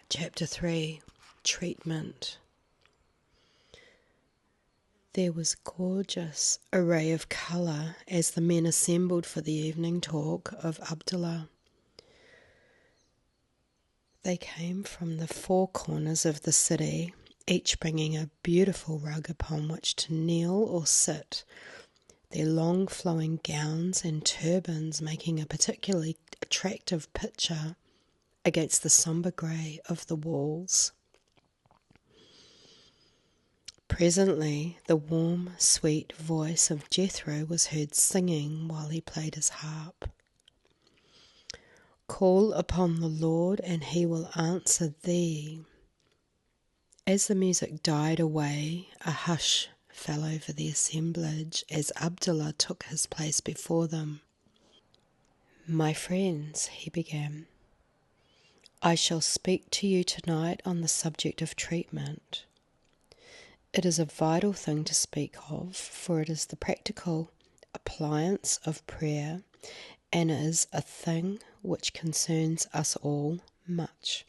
Chapter 3, Treatment. There was gorgeous array of colour as the men assembled for the evening talk of Abdullah. They came from the four corners of the city, each bringing a beautiful rug upon which to kneel or sit, their long flowing gowns and turbans making a particularly attractive picture against the sombre grey of the walls. Presently the warm, sweet voice of Jethro was heard singing while he played his harp. Call upon the Lord and he will answer thee. As the music died away, a hush fell over the assemblage as Abdullah took his place before them. My friends, he began, I shall speak to you tonight on the subject of treatment. It is a vital thing to speak of, for it is the practical appliance of prayer, and is a thing which concerns us all much.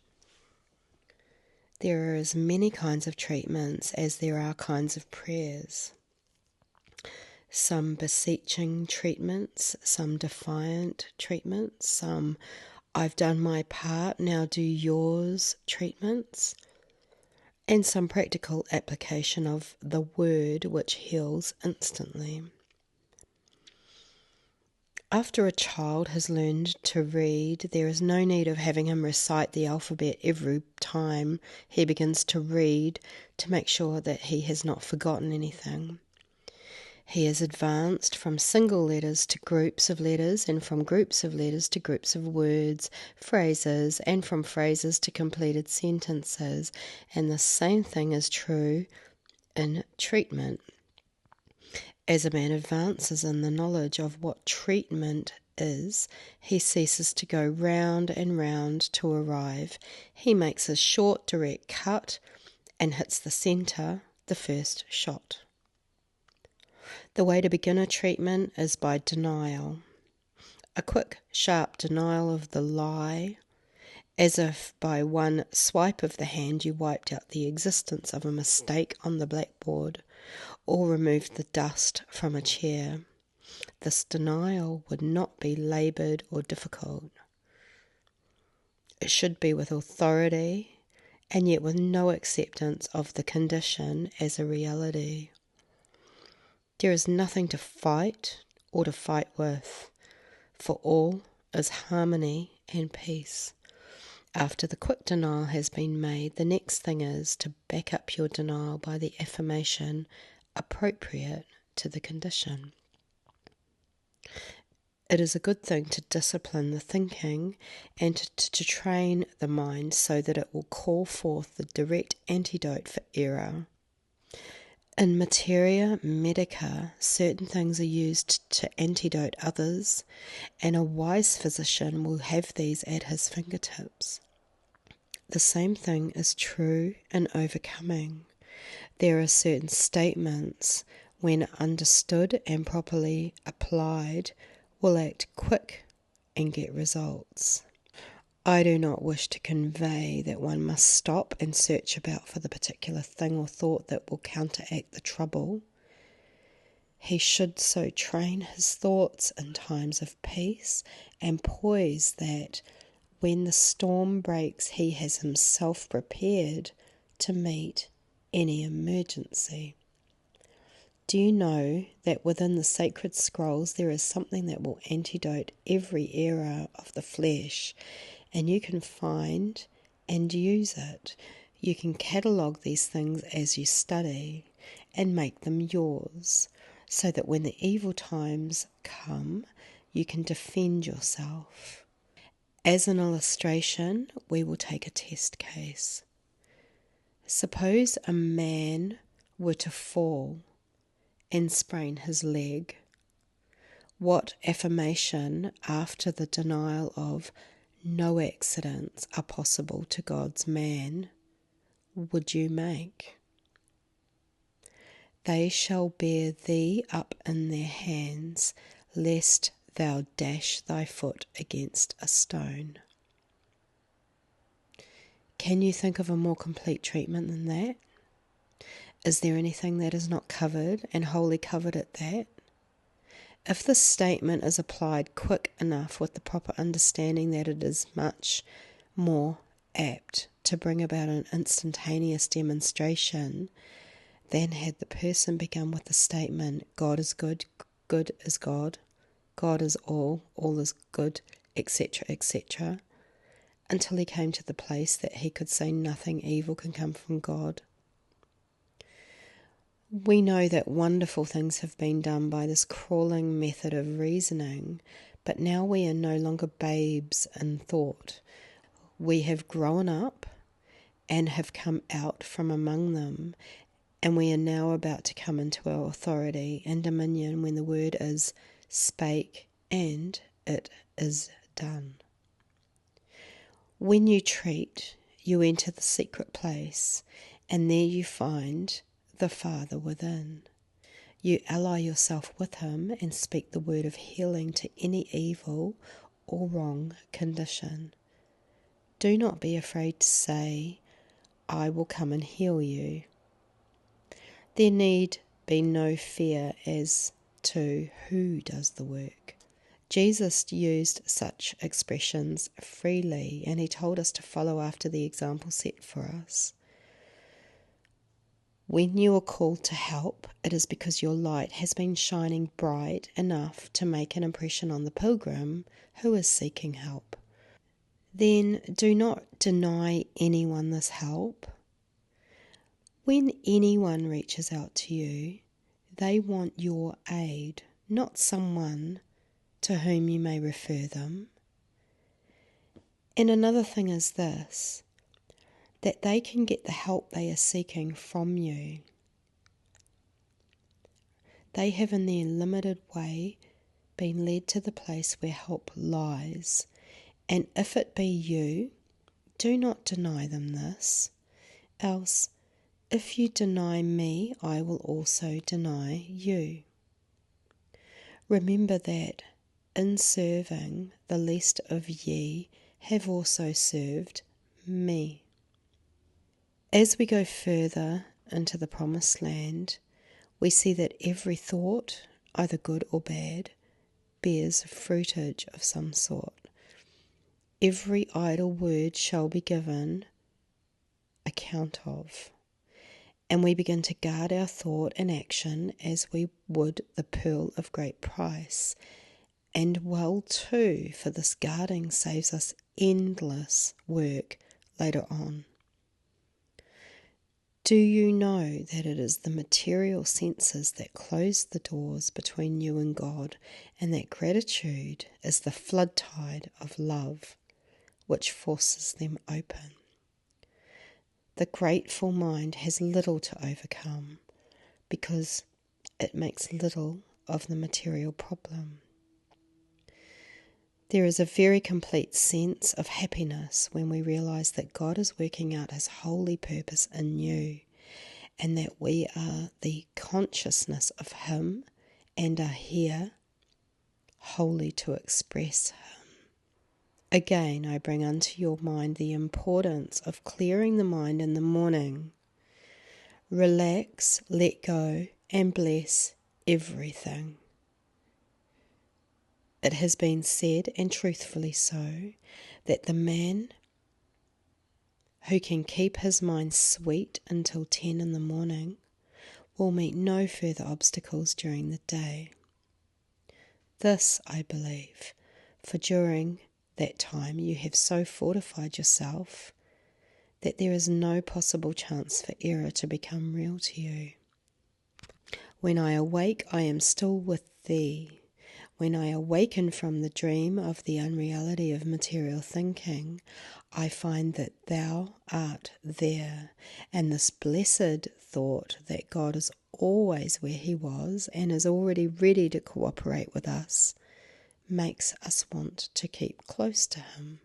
There are as many kinds of treatments as there are kinds of prayers. Some beseeching treatments, some defiant treatments, some I've done my part, now do yours treatments, and some practical application of the word which heals instantly. After a child has learned to read, there is no need of having him recite the alphabet every time he begins to read to make sure that he has not forgotten anything. He is advanced from single letters to groups of letters, and from groups of letters to groups of words, phrases, and from phrases to completed sentences. And the same thing is true in treatment. As a man advances in the knowledge of what treatment is, he ceases to go round and round to arrive. He makes a short, direct cut and hits the centre, the first shot. The way to begin a treatment is by denial. A quick, sharp denial of the lie, as if by one swipe of the hand you wiped out the existence of a mistake on the blackboard, or removed the dust from a chair. This denial would not be laboured or difficult. It should be with authority, and yet with no acceptance of the condition as a reality. There is nothing to fight or to fight with, for all is harmony and peace. After the quick denial has been made, the next thing is to back up your denial by the affirmation appropriate to the condition. It is a good thing to discipline the thinking and to train the mind so that it will call forth the direct antidote for error. In materia medica, certain things are used to antidote others, and a wise physician will have these at his fingertips. The same thing is true in overcoming. There are certain statements, when understood and properly applied, will act quick and get results. I do not wish to convey that one must stop and search about for the particular thing or thought that will counteract the trouble. He should so train his thoughts in times of peace and poise that when the storm breaks he has himself prepared to meet any emergency. Do you know that within the sacred scrolls there is something that will antidote every error of the flesh, and you can find and use it. You can catalogue these things as you study and make them yours, so that when the evil times come, you can defend yourself. As an illustration, we will take a test case. Suppose a man were to fall and sprain his leg. What affirmation after the denial of no accidents are possible to God's man would you make? They shall bear thee up in their hands, lest thou dash thy foot against a stone. Can you think of a more complete treatment than that? Is there anything that is not covered and wholly covered at that? If this statement is applied quick enough with the proper understanding that it is much more apt to bring about an instantaneous demonstration than had the person begun with the statement, God is good, good is God, God is all is good, etc., etc., until he came to the place that he could say nothing evil can come from God. We know that wonderful things have been done by this crawling method of reasoning, but now we are no longer babes in thought. We have grown up and have come out from among them, and we are now about to come into our authority and dominion when the word is spake and it is done. When you treat, you enter the secret place, and there you find the Father within. You ally yourself with him and speak the word of healing to any evil or wrong condition. Do not be afraid to say, I will come and heal you. There need be no fear as to who does the work. Jesus used such expressions freely, and he told us to follow after the example set for us. When you are called to help, it is because your light has been shining bright enough to make an impression on the pilgrim who is seeking help. Then do not deny anyone this help. When anyone reaches out to you, they want your aid, not someone to whom you may refer them. And another thing is this, that they can get the help they are seeking from you. They have in their limited way been led to the place where help lies, and if it be you, do not deny them this, else if you deny me, I will also deny you. Remember that in serving the least of ye have also served me. As we go further into the promised land, we see that every thought, either good or bad, bears fruitage of some sort. Every idle word shall be given account of, and we begin to guard our thought and action as we would the pearl of great price. And well too, for this guarding saves us endless work later on. Do you know that it is the material senses that close the doors between you and God, and that gratitude is the flood tide of love which forces them open? The grateful mind has little to overcome because it makes little of the material problem. There is a very complete sense of happiness when we realize that God is working out his holy purpose in you, and that we are the consciousness of him and are here wholly to express him. Again, I bring unto your mind the importance of clearing the mind in the morning. Relax, let go, and bless everything. It has been said, and truthfully so, that the man who can keep his mind sweet until 10 in the morning will meet no further obstacles during the day. This I believe, for during that time you have so fortified yourself that there is no possible chance for error to become real to you. When I awake, I am still with thee. When I awaken from the dream of the unreality of material thinking, I find that thou art there, and this blessed thought that God is always where he was and is already ready to cooperate with us makes us want to keep close to him.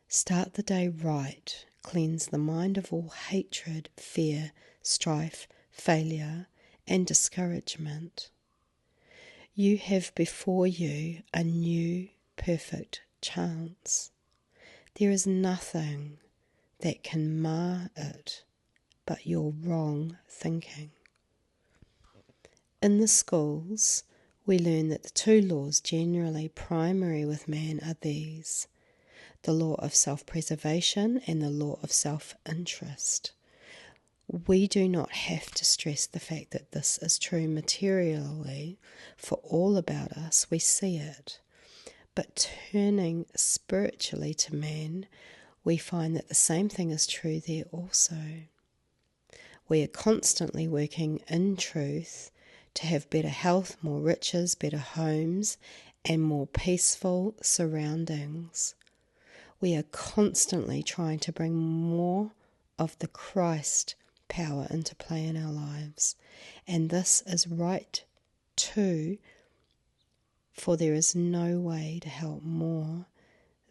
Start the day right, cleanse the mind of all hatred, fear, strife, failure, and discouragement. You have before you a new, perfect chance. There is nothing that can mar it, but your wrong thinking. In the schools, we learn that the two laws generally primary with man are these: the law of self-preservation and the law of self-interest. We do not have to stress the fact that this is true materially, for all about us we see it. But turning spiritually to man, we find that the same thing is true there also. We are constantly working in truth to have better health, more riches, better homes, and more peaceful surroundings. We are constantly trying to bring more of the Christ power into play in our lives. And this is right too, for there is no way to help more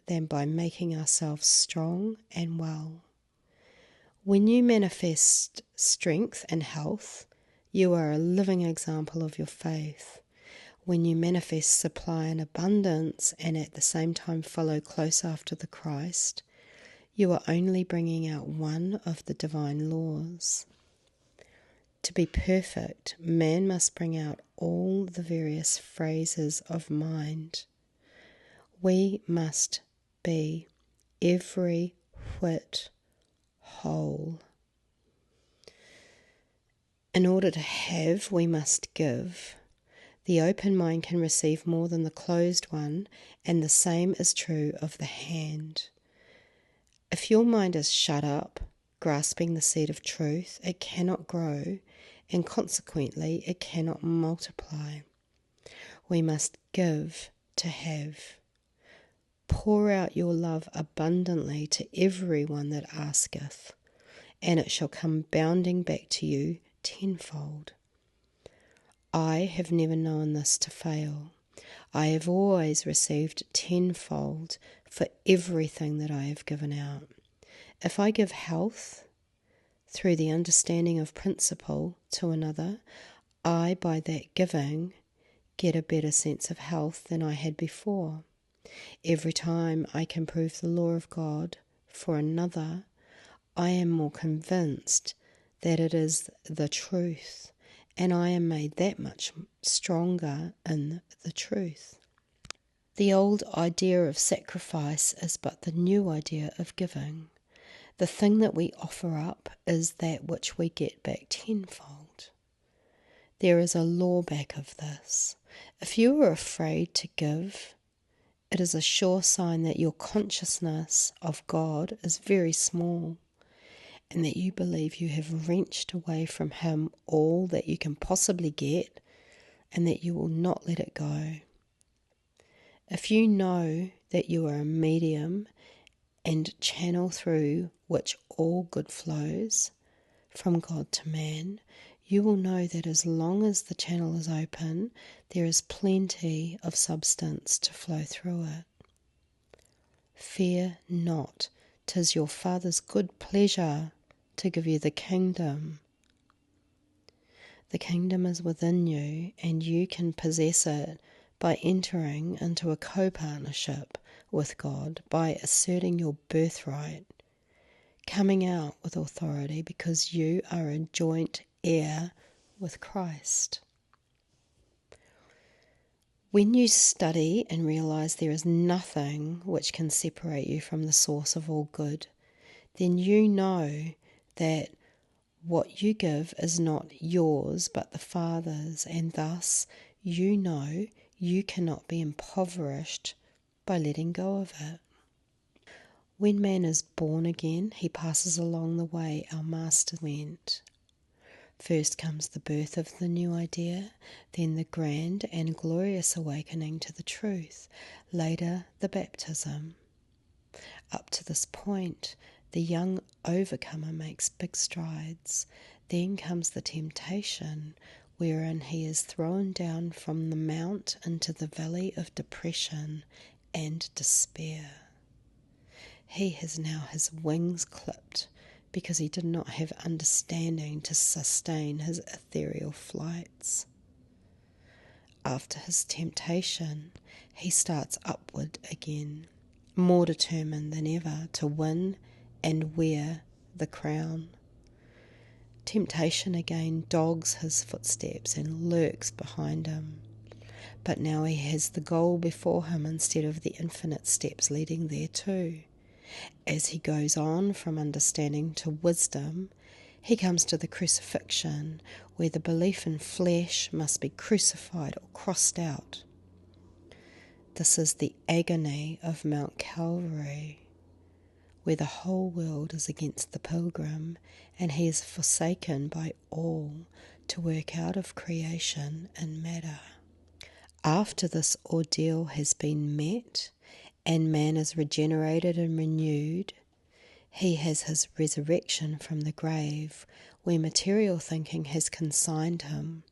than by making ourselves strong and well. When you manifest strength and health, you are a living example of your faith. When you manifest supply and abundance and at the same time follow close after the Christ, you are only bringing out one of the divine laws. To be perfect, man must bring out all the various phases of mind. We must be every whit whole. In order to have, we must give. The open mind can receive more than the closed one, and the same is true of the hand. If your mind is shut up, grasping the seed of truth, it cannot grow, and consequently it cannot multiply. We must give to have. Pour out your love abundantly to everyone that asketh, and it shall come bounding back to you tenfold. I have never known this to fail. I have always received tenfold for everything that I have given out. If I give health through the understanding of principle to another, I, by that giving, get a better sense of health than I had before. Every time I can prove the law of God for another, I am more convinced that it is the truth, and I am made that much stronger in the truth. The old idea of sacrifice is but the new idea of giving. The thing that we offer up is that which we get back tenfold. There is a law back of this. If you are afraid to give, it is a sure sign that your consciousness of God is very small, and that you believe you have wrenched away from Him all that you can possibly get, and that you will not let it go. If you know that you are a medium and channel through which all good flows from God to man, you will know that as long as the channel is open, there is plenty of substance to flow through it. Fear not, 'tis your Father's good pleasure to give you the kingdom. The kingdom is within you, and you can possess it by entering into a co-partnership with God, by asserting your birthright, coming out with authority because you are a joint heir with Christ. When you study and realize there is nothing which can separate you from the source of all good, then you know that what you give is not yours but the Father's, and thus you know you cannot be impoverished by letting go of it. When man is born again, he passes along the way our Master went. First comes the birth of the new idea, then the grand and glorious awakening to the truth, later the baptism. Up to this point, the young overcomer makes big strides. Then comes the temptation, wherein he is thrown down from the mount into the valley of depression and despair. He has now his wings clipped because he did not have understanding to sustain his ethereal flights. After his temptation, he starts upward again, more determined than ever to win and wear the crown. Temptation again dogs his footsteps and lurks behind him. But now he has the goal before him instead of the infinite steps leading there too. As he goes on from understanding to wisdom, he comes to the crucifixion, where the belief in flesh must be crucified or crossed out. This is the agony of Mount Calvary, where the whole world is against the pilgrim, and he is forsaken by all to work out of creation in matter. After this ordeal has been met, and man is regenerated and renewed, he has his resurrection from the grave, where material thinking has consigned him.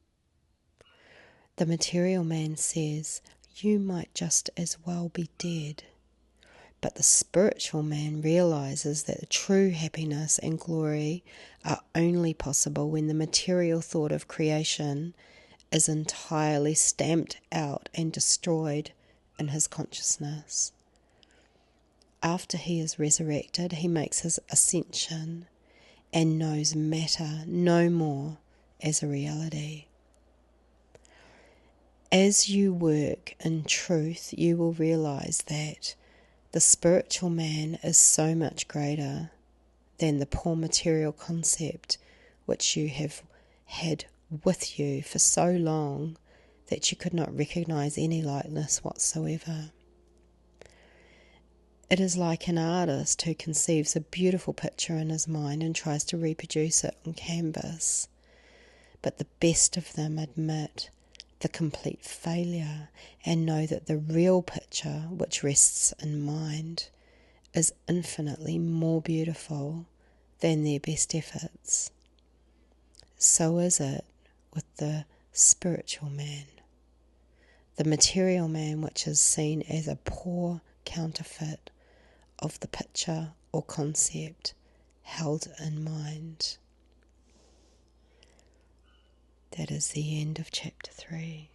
The material man says, "You might just as well be dead." But the spiritual man realizes that true happiness and glory are only possible when the material thought of creation is entirely stamped out and destroyed in his consciousness. After he is resurrected, he makes his ascension and knows matter no more as a reality. As you work in truth, you will realize that the spiritual man is so much greater than the poor material concept which you have had with you for so long that you could not recognize any likeness whatsoever. It is like an artist who conceives a beautiful picture in his mind and tries to reproduce it on canvas. But the best of them admit the complete failure and know that the real picture, which rests in mind, is infinitely more beautiful than their best efforts. So is it with the spiritual man. The material man, which is seen as a poor counterfeit of the picture or concept held in mind. That is the end of chapter 3.